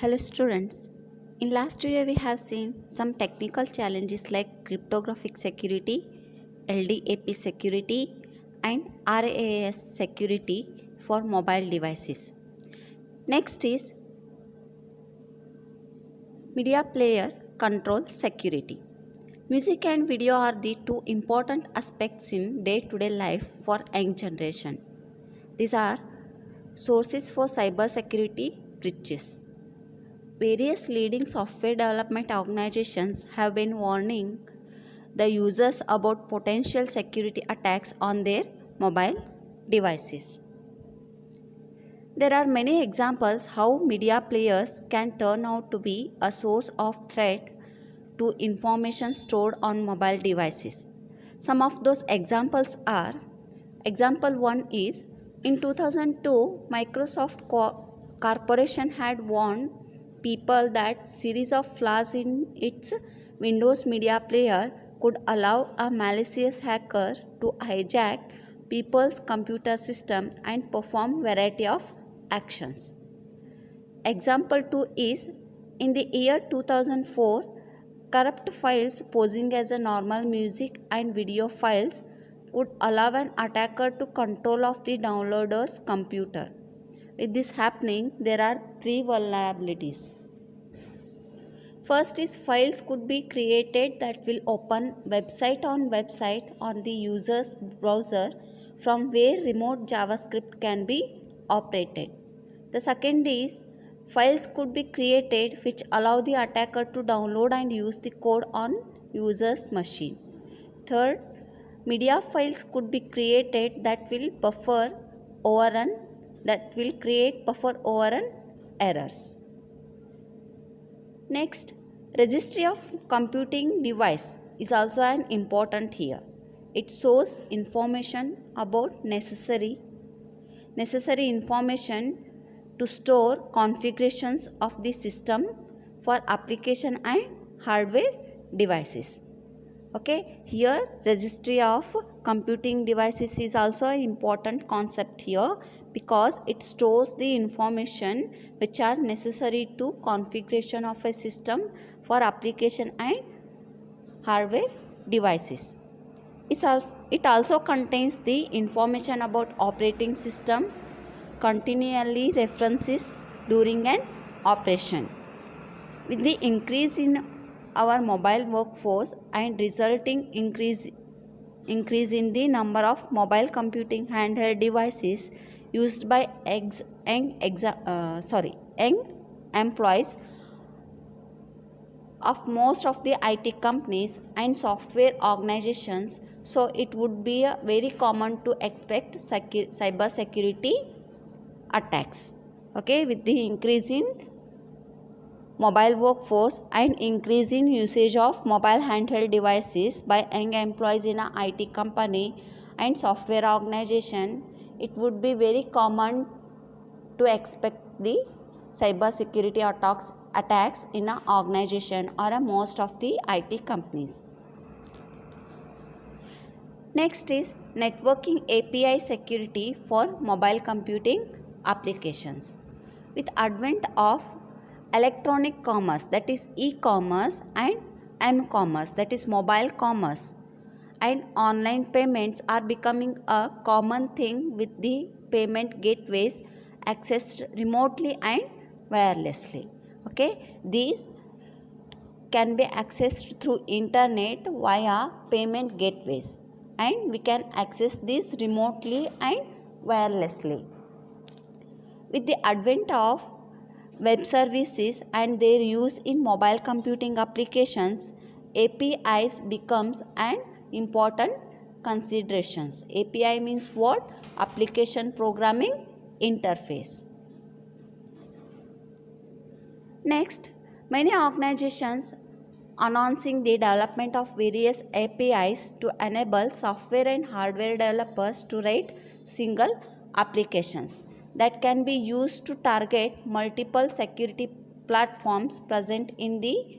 Hello students. In last video we have seen some technical challenges like cryptographic security, LDAP security and RAS security for mobile devices. Next is media player control security. Music and video are the two important aspects in day-to-day life for young generation. These are sources for cyber security breaches. Various leading software development organizations have been warning the users about potential security attacks on their mobile devices. There are many examples how media players can turn out to be a source of threat to information stored on mobile devices. Some of those examples are: example 1 is in 2002 Microsoft Corporation had warned people that series of flaws in its Windows Media Player could allow a malicious hacker to hijack people's computer system and perform variety of actions. Example 2 is in the year 2004, corrupt files posing as a normal music and video files could allow an attacker to control of the downloader's computer. With this happening, there are three vulnerabilities. First is files could be created that will open website on the user's browser from where remote JavaScript can be operated. The second is files could be created which allow the attacker to download and use the code on user's machine. Third, media files could be created that will create buffer overrun errors. Next, registry of computing device is also an important here. It shows information about necessary information to store configurations of the system for application and hardware devices. Okay, here registry of computing devices is also an important concept here because it stores the information which are necessary to configuration of a system for application and hardware devices. It also contains the information about operating system, continually references during an operation. With the increase in our mobile workforce and resulting increase in the number of mobile computing handheld devices used by young employees of most of the IT companies and software organizations, so it would be very common to expect cyber security attacks. Okay, with the increase in mobile workforce and increase in usage of mobile handheld devices by young employees in a IT company and software organization, it would be very common to expect the cyber security attacks in an organization or most of the IT companies. Next is networking API security for mobile computing applications. With advent of electronic commerce, that is e-commerce, and m-commerce, that is mobile commerce, and online payments are becoming a common thing with the payment gateways accessed remotely and wirelessly. Okay, these can be accessed through internet via payment gateways and we can access this remotely and wirelessly. With the advent of web services and their use in mobile computing applications, APIs becomes an important considerations. API means what? Application Programming Interface. Next, many organizations announcing the development of various APIs to enable software and hardware developers to write single applications that can be used to target multiple security platforms present in the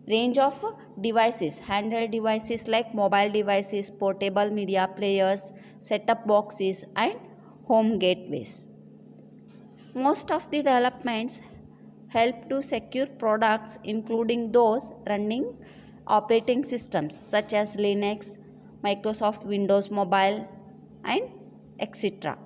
range of devices, handheld devices like mobile devices, portable media players, set-top boxes and home gateways. Most of the developments help to secure products including those running operating systems such as Linux, Microsoft Windows Mobile, and etc.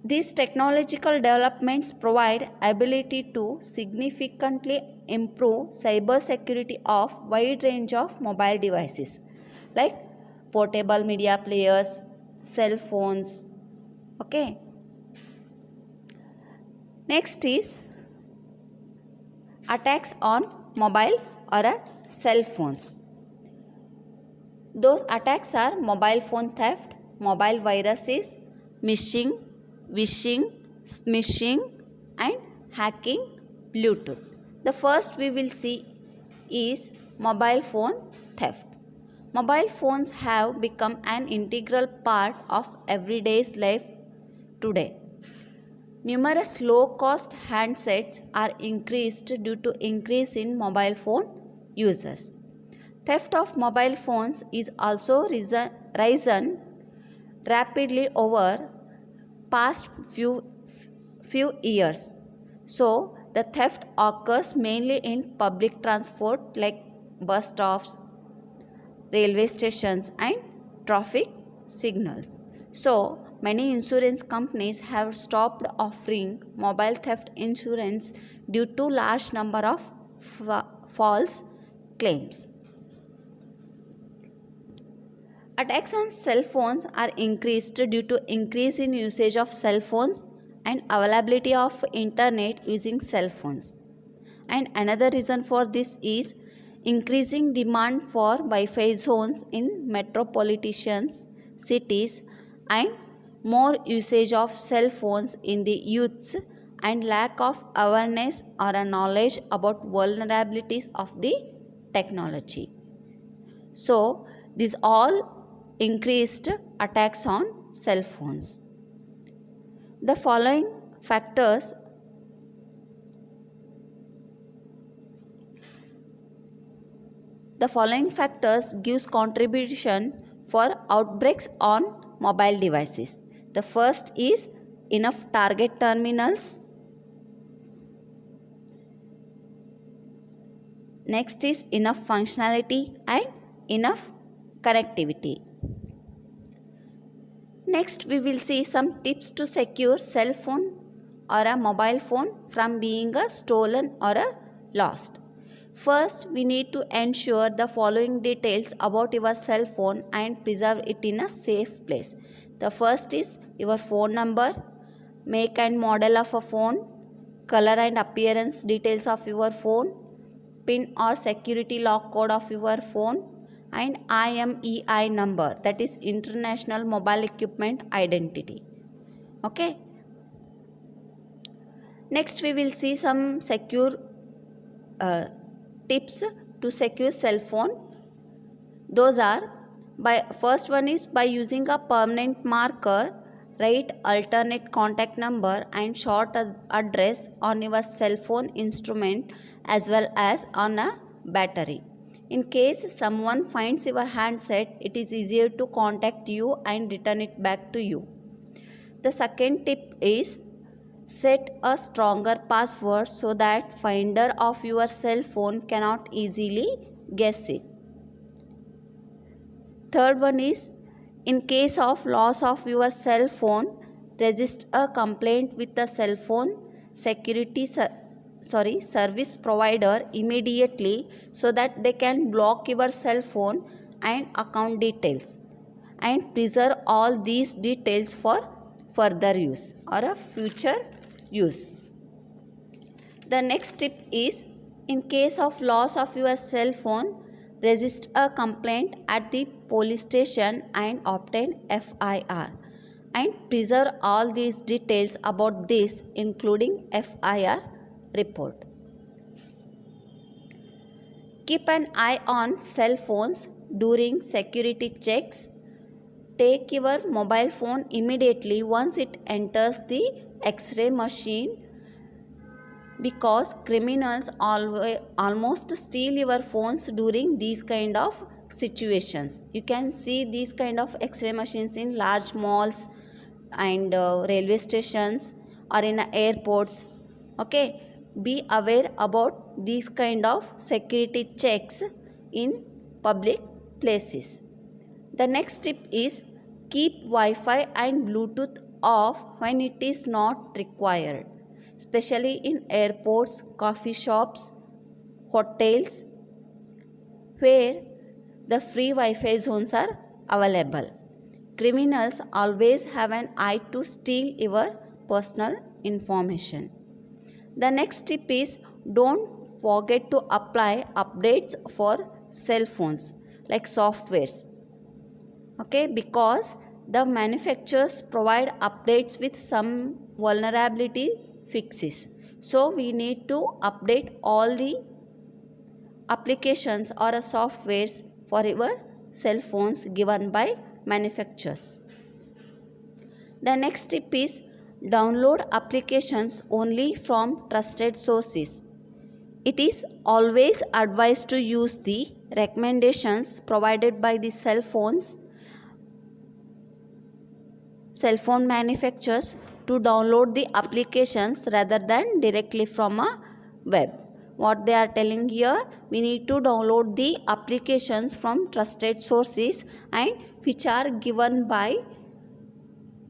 These technological developments provide ability to significantly improve cyber security of wide range of mobile devices like portable media players, cell phones. Okay. Next is attacks on mobile or cell phones. Those attacks are mobile phone theft, mobile viruses, phishing, smishing, and hacking Bluetooth. The first we will see is mobile phone theft. Mobile phones have become an integral part of everyday's life today. Numerous low-cost handsets are increased due to increase in mobile phone users. Theft of mobile phones is also risen rapidly over past few years. So the theft occurs mainly in public transport like bus stops, railway stations, and traffic signals. So many insurance companies have stopped offering mobile theft insurance due to large number of false claims. Attacks on cell phones are increased due to increase in usage of cell phones and availability of internet using cell phones. And another reason for this is increasing demand for Wi-Fi zones in metropolitan cities and more usage of cell phones in the youths and lack of awareness or a knowledge about vulnerabilities of the technology. So these all increased attacks on cell phones. The following factors gives contribution for outbreaks on mobile devices. The first is enough target terminals. Next is enough functionality and enough connectivity. Next, we will see some tips to secure cell phone or a mobile phone from being stolen or lost. First, we need to ensure the following details about your cell phone and preserve it in a safe place. The first is your phone number, make and model of a phone, color and appearance details of your phone, PIN or security lock code of your phone, and IMEI number, that is International Mobile Equipment Identity. Okay. Next we will see some secure tips to secure cell phone. Those are, first one is by using a permanent marker, write alternate contact number and short address on your cell phone instrument as well as on a battery. In case someone finds your handset, it is easier to contact you and return it back to you. The second tip is set a stronger password so that finder of your cell phone cannot easily guess it. Third one is, in case of loss of your cell phone, register a complaint with the cell phone service provider immediately so that they can block your cell phone and account details and preserve all these details for further use or a future use. The next tip is, in case of loss of your cell phone, register a complaint at the police station and obtain FIR and preserve all these details about this including FIR report. Keep an eye on cell phones during security checks. Take your mobile phone immediately once it enters the X-ray machine because criminals almost steal your phones during these kind of situations. You can see these kind of X-ray machines in large malls and railway stations or in airports Okay, be aware about these kind of security checks in public places. The next tip is keep Wi-Fi and Bluetooth off when it is not required, especially in airports, coffee shops, hotels where the free Wi-Fi zones are available. Criminals always have an eye to steal your personal information. The next tip is don't forget to apply updates for cell phones like softwares. Okay, because the manufacturers provide updates with some vulnerability fixes. So we need to update all the applications or softwares for your cell phones given by manufacturers. The next tip is download applications only from trusted sources. It is always advised to use the recommendations provided by the cell phone manufacturers to download the applications rather than directly from a web. What they are telling here, we need to download the applications from trusted sources and which are given by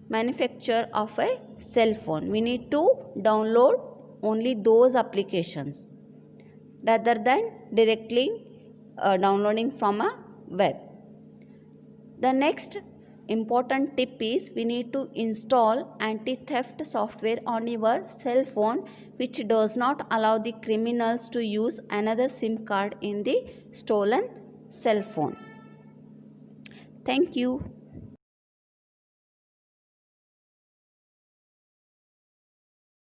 manufacturer of a cell phone. We need to download only those applications rather than directly downloading from a web. The next important tip is we need to install anti-theft software on your cell phone which does not allow the criminals to use another SIM card in the stolen cell phone. Thank you.